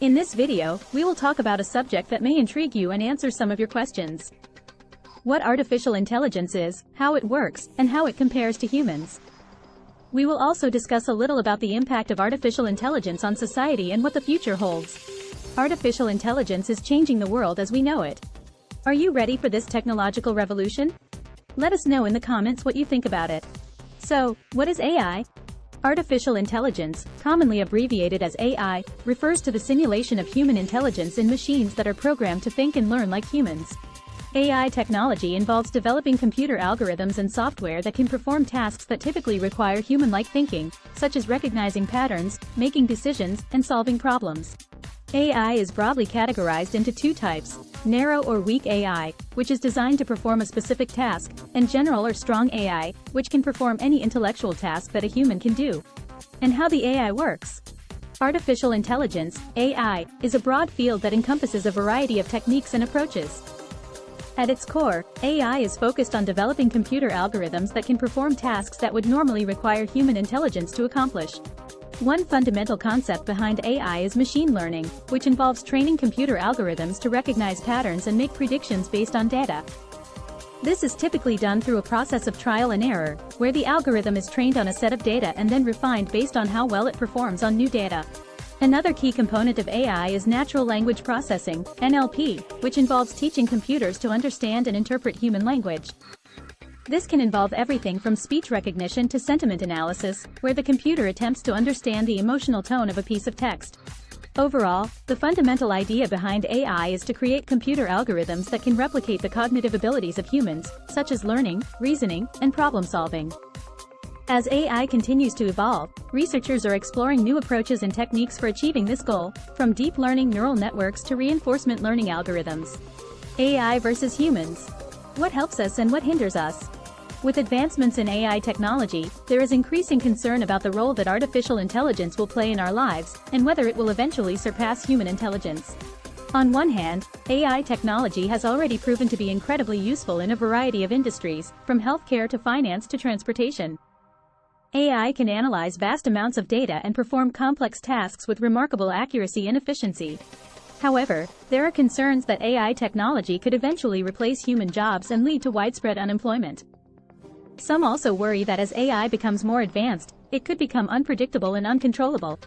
In this video, we will talk about a subject that may intrigue you and answer some of your questions. What artificial intelligence is, how it works, and how it compares to humans. We will also discuss a little about the impact of artificial intelligence on society and what the future holds. Artificial intelligence is changing the world as we know it. Are you ready for this technological revolution? Let us know in the comments what you think about it. So, what is AI? Artificial intelligence, commonly abbreviated as AI, refers to the simulation of human intelligence in machines that are programmed to think and learn like humans. AI technology involves developing computer algorithms and software that can perform tasks that typically require human-like thinking, such as recognizing patterns, making decisions, and solving problems. AI is broadly categorized into two types: narrow or weak AI, which is designed to perform a specific task, and general or strong AI, which can perform any intellectual task that a human can do. And how the AI works. Artificial intelligence, AI, is a broad field that encompasses a variety of techniques and approaches. At its core, AI is focused on developing computer algorithms that can perform tasks that would normally require human intelligence to accomplish. One fundamental concept behind AI is machine learning, which involves training computer algorithms to recognize patterns and make predictions based on data. This is typically done through a process of trial and error, where the algorithm is trained on a set of data and then refined based on how well it performs on new data. Another key component of AI is natural language processing, NLP, which involves teaching computers to understand and interpret human language. This can involve everything from speech recognition to sentiment analysis, where the computer attempts to understand the emotional tone of a piece of text. Overall, the fundamental idea behind AI is to create computer algorithms that can replicate the cognitive abilities of humans, such as learning, reasoning, and problem-solving. As AI continues to evolve, researchers are exploring new approaches and techniques for achieving this goal, from deep learning neural networks to reinforcement learning algorithms. AI versus humans. What helps us and what hinders us? With advancements in AI technology, there is increasing concern about the role that artificial intelligence will play in our lives, and whether it will eventually surpass human intelligence. On one hand, AI technology has already proven to be incredibly useful in a variety of industries, from healthcare to finance to transportation. AI can analyze vast amounts of data and perform complex tasks with remarkable accuracy and efficiency. However, there are concerns that AI technology could eventually replace human jobs and lead to widespread unemployment. Some also worry that as AI becomes more advanced, it could become unpredictable and uncontrollable.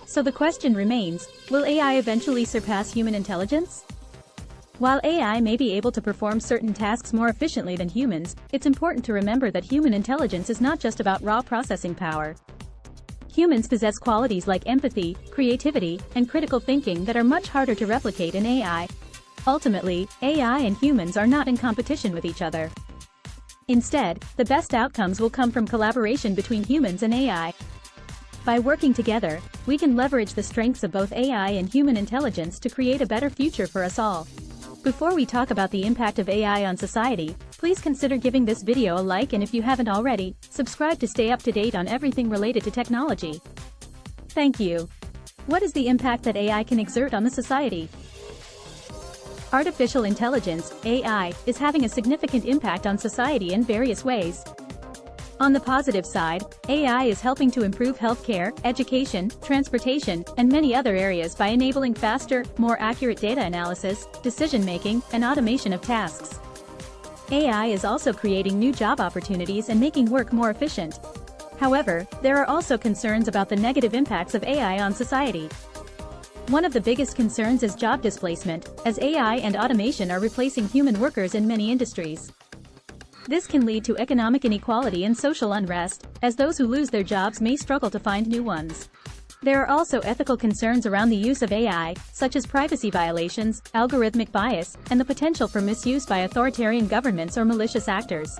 So the question remains, will AI eventually surpass human intelligence? While AI may be able to perform certain tasks more efficiently than humans, it's important to remember that human intelligence is not just about raw processing power. Humans possess qualities like empathy, creativity, and critical thinking that are much harder to replicate in AI. Ultimately, AI and humans are not in competition with each other. Instead, the best outcomes will come from collaboration between humans and AI. By working together, we can leverage the strengths of both AI and human intelligence to create a better future for us all. Before we talk about the impact of AI on society, please consider giving this video a like, and if you haven't already, subscribe to stay up to date on everything related to technology. Thank you. What is the impact that AI can exert on the society? Artificial intelligence, AI, is having a significant impact on society in various ways. On the positive side, AI is helping to improve healthcare, education, transportation, and many other areas by enabling faster, more accurate data analysis, decision-making, and automation of tasks. AI is also creating new job opportunities and making work more efficient. However, there are also concerns about the negative impacts of AI on society. One of the biggest concerns is job displacement, as AI and automation are replacing human workers in many industries. This can lead to economic inequality and social unrest, as those who lose their jobs may struggle to find new ones. There are also ethical concerns around the use of AI, such as privacy violations, algorithmic bias, and the potential for misuse by authoritarian governments or malicious actors.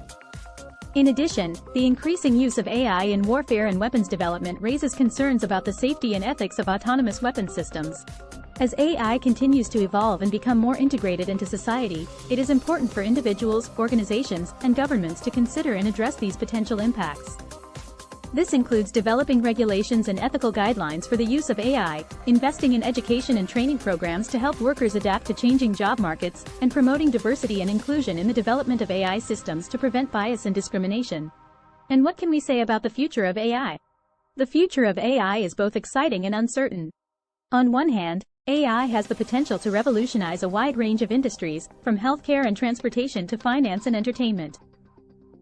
In addition, the increasing use of AI in warfare and weapons development raises concerns about the safety and ethics of autonomous weapon systems. As AI continues to evolve and become more integrated into society, it is important for individuals, organizations, and governments to consider and address these potential impacts. This includes developing regulations and ethical guidelines for the use of AI, investing in education and training programs to help workers adapt to changing job markets, and promoting diversity and inclusion in the development of AI systems to prevent bias and discrimination. And what can we say about the future of AI? The future of AI is both exciting and uncertain. On one hand, AI has the potential to revolutionize a wide range of industries, from healthcare and transportation to finance and entertainment.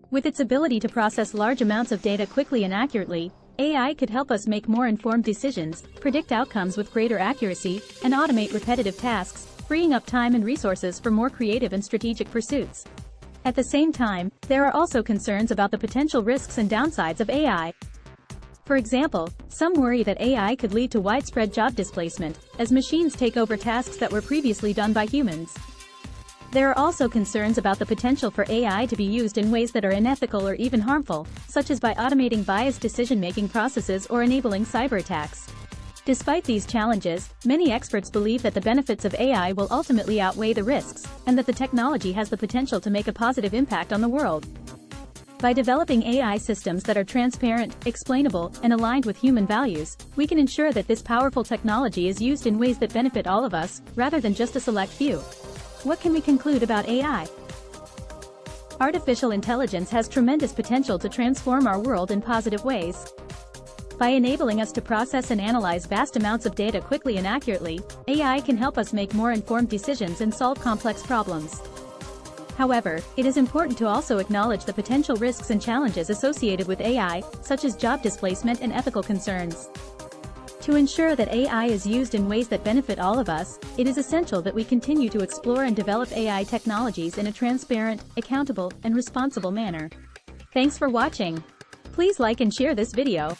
With its ability to process large amounts of data quickly and accurately, AI could help us make more informed decisions, predict outcomes with greater accuracy, and automate repetitive tasks, freeing up time and resources for more creative and strategic pursuits. At the same time, there are also concerns about the potential risks and downsides of AI. For example, some worry that AI could lead to widespread job displacement, as machines take over tasks that were previously done by humans. There are also concerns about the potential for AI to be used in ways that are unethical or even harmful, such as by automating biased decision-making processes or enabling cyber attacks. Despite these challenges, many experts believe that the benefits of AI will ultimately outweigh the risks, and that the technology has the potential to make a positive impact on the world. By developing AI systems that are transparent, explainable, and aligned with human values, we can ensure that this powerful technology is used in ways that benefit all of us, rather than just a select few. What can we conclude about AI? Artificial intelligence has tremendous potential to transform our world in positive ways. By enabling us to process and analyze vast amounts of data quickly and accurately, AI can help us make more informed decisions and solve complex problems. However, it is important to also acknowledge the potential risks and challenges associated with AI, such as job displacement and ethical concerns. To ensure that AI is used in ways that benefit all of us, it is essential that we continue to explore and develop AI technologies in a transparent, accountable, and responsible manner. Thanks for watching. Please like and share this video.